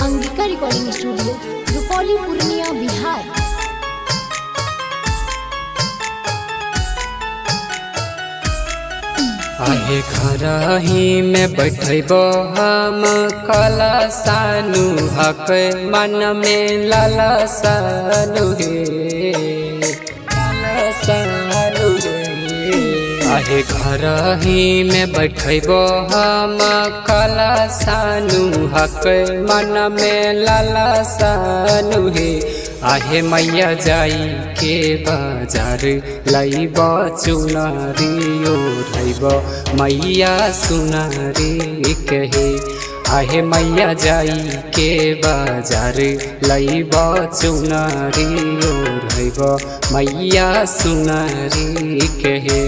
Angika recording studio, Rupauli, Purnia, Bihar. आहे घर ही में बैठबो हम कला सानु हक मन में लाला सानु हे लाला सानु हे। आहे घर ही में बैठबो हम कला सानु हक मन में लाला सानु हे। आहे मैया जाई के बाजार लईब चुनरी ओढ़ब मैया सुनरी कहे। आहे मैया जाई के बाजार लईब चुनरी ओढ़ब मैया सुनरी कहे।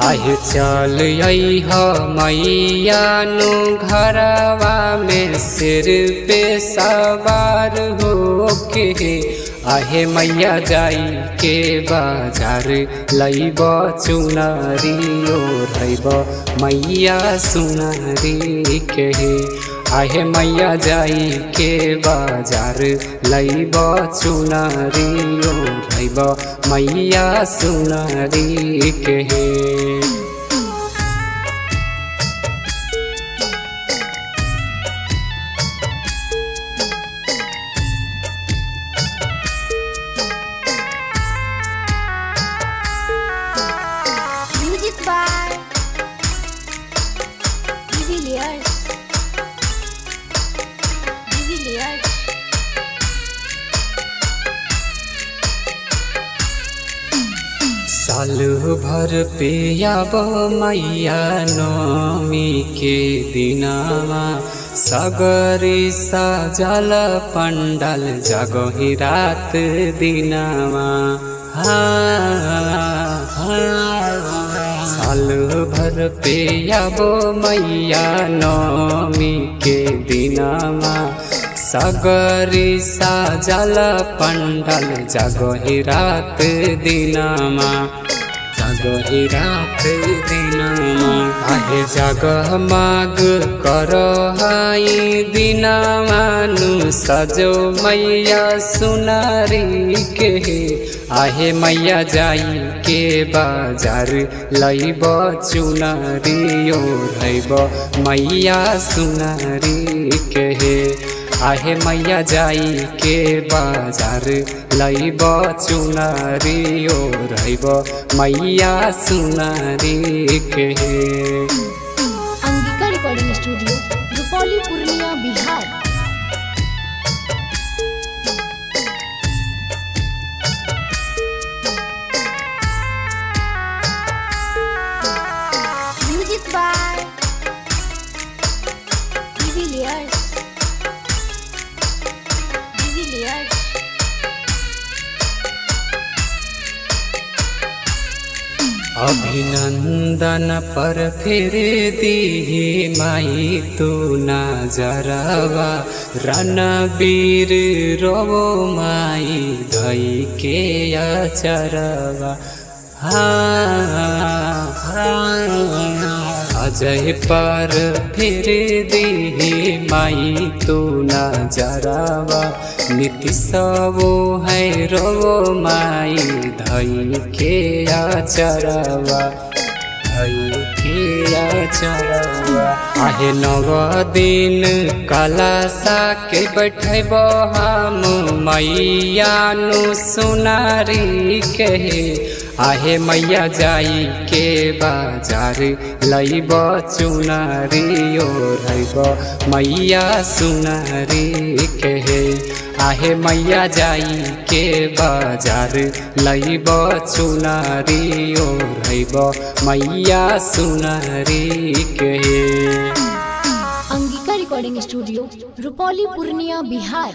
आहे चल अइह मैया नु घरवा में सिर पे सवार हो के। आहे मैया जाई के बाजार लईब चुनरी ओढ़ब मैया सुनरी कहे। आहे मैया जाई के बाजार लईब चुनरी ओढ़ब मैया सुनरी कहे। Music by Devilliers. साल भर पे आब मैया नौमी के दिनामा सगरी सजल पंडल जगही रात दिनामा। साल भर पे आब मैया नौमी के दिनामा सगरी सजल पंडल जगही रात दिनामा जगही रात दिनामा। आहे जगमग करहाई दिनामा नु सजो मैया सुनरी के। आहे मैया जाई के बाजार लईब चुनरी ओढ़ब मैया सुनरी कहे। आहे मैया जाई के बाजार लईब चुनरी ओढ़ब मैया सुनरी कहे। Angika recording studio, Rupauli, Purnia, Bihar. Music by Devilliers. अभिनंदन पर फिर दीही माई तू नजरवा रणबीर रोवो माई धई के अचरवा। अजय पर फिर दीही माई तू नजरवा नीतीशवो है रोवो माई धई के अचरवा धई के अचरवा। आहे नव दिन कलशा के बैठब हम मैया नु सुनरी कहे। आहे मैया जाई के बाजार लईब चुनरी ओढ़ब मैया सुनरी कहे। आहे मैया जाई के बाजार लईब चुनरी ओढ़ब मैया सुनरी कहे। Angika recording studio, Rupauli, Purnia, Bihar.